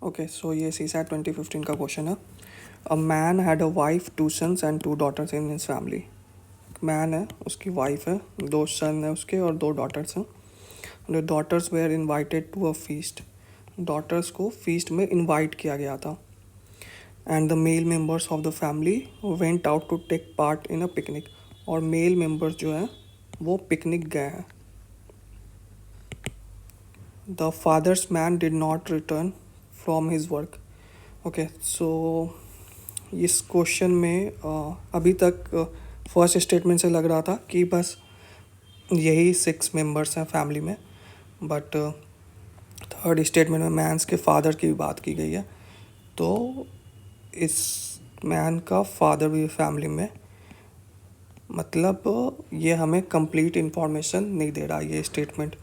Okay, सो ये CSAT 2015 का question है। A man had a wife, two sons and two daughters in his family. Man है, उसकी wife है, दो सन है उसके और दो डॉटर्स हैं। The daughters were invited to a feast. Daughters को फीस्ट में इनवाइट किया गया था। And the male members of the family went out to take part in a picnic. और मेल मेंबर्स जो हैं वो पिकनिक गए हैं। The fathers man did not return from his work. Okay, so इस क्वेश्चन में अभी तक फर्स्ट स्टेटमेंट से लग रहा था कि बस यही 6 मेंबर्स हैं फैमिली में, बट थर्ड स्टेटमेंट में मैंस के फादर की बात की गई है। तो इस मैन का फादर भी फैमिली में, मतलब ये हमें कंप्लीट इन्फॉर्मेशन नहीं दे रहा। ये स्टेटमेंट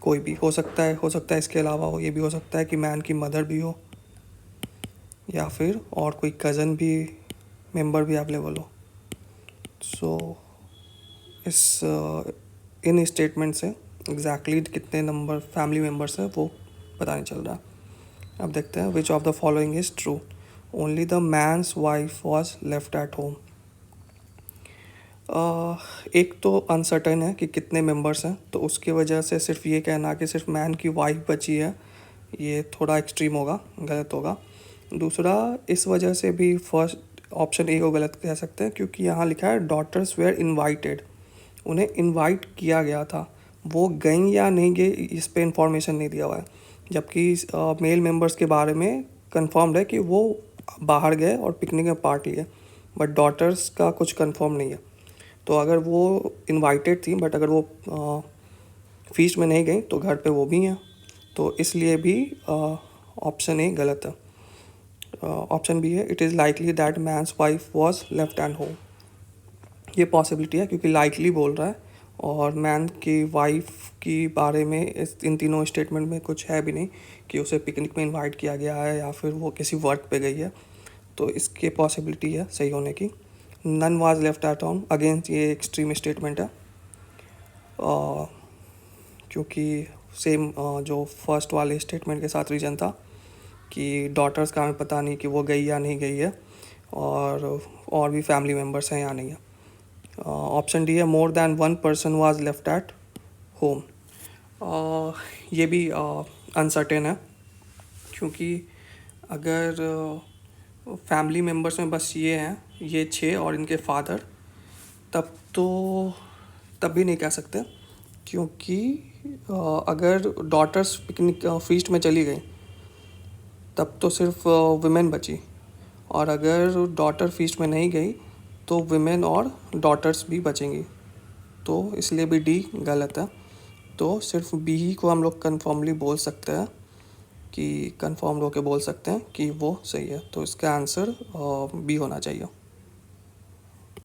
कोई भी हो सकता है इसके अलावा हो। ये भी हो सकता है कि मैन की मदर भी हो या फिर और कोई कज़न भी मेंबर भी अवेलेबल हो। सो इस इन स्टेटमेंट से एग्जैक्टली कितने नंबर फैमिली मेम्बर्स हैं वो पता नहीं चल रहा। अब देखते हैं which of the following is true. Only the man's wife was left at home. एक तो अनसर्टेन है कि कितने मेंबर्स हैं, तो उसकी वजह से सिर्फ ये कहना कि सिर्फ मैन की वाइफ बची है, ये थोड़ा एक्सट्रीम होगा, गलत होगा। दूसरा, इस वजह से भी फर्स्ट ऑप्शन ए को गलत कह सकते हैं, क्योंकि यहाँ लिखा है डॉटर्स वेयर इनवाइटेड। उन्हें इनवाइट किया गया था, वो गई या नहीं गई इस पे इंफॉर्मेशन नहीं दिया हुआ है। जबकि मेल मेंबर्स के बारे में कंफर्म्ड है कि वो बाहर गए और पिकनिक में पार्ट लिए, बट डॉटर्स का कुछ कंफर्म नहीं है। तो अगर वो इनवाइटेड थी बट अगर वो फीस्ट में नहीं गई तो घर पे वो भी हैं, तो इसलिए भी ऑप्शन ए गलत है। ऑप्शन बी है, it is likely that man's wife was left and home. ये पॉसिबिलिटी है क्योंकि लाइकली बोल रहा है और मैन की वाइफ की बारे में इन तीनों स्टेटमेंट में कुछ है भी नहीं कि उसे पिकनिक में इनवाइट किया गया है या फिर वो किसी वर्क पे गई है। तो इसके पॉसिबिलिटी है सही होने की। None was left at home, again ये एक्सट्रीम स्टेटमेंट है, क्योंकि सेम जो फर्स्ट वाले स्टेटमेंट के साथ रीज़न था कि डॉटर्स का हमें पता नहीं कि वो गई या नहीं गई है, और भी फैमिली मेम्बर्स हैं या नहीं है। ऑप्शन डी है, more than one person was left at home. ये भी अनसर्टेन है, क्योंकि अगर फैमिली मेम्बर्स में बस ये हैं, ये 6 और इनके फादर, तब भी नहीं कह सकते, क्योंकि अगर डॉटर्स पिकनिक फीस्ट में चली गई तब तो सिर्फ वुमेन बची, और अगर डॉटर फीस्ट में नहीं गई तो वुमेन और डॉटर्स भी बचेंगी, तो इसलिए भी डी गलत है। तो सिर्फ बी ही को हम लोग कन्फर्मली बोल सकते हैं कि कन्फर्म होकर बोल सकते हैं कि वो सही है। तो इसका आंसर बी होना चाहिए।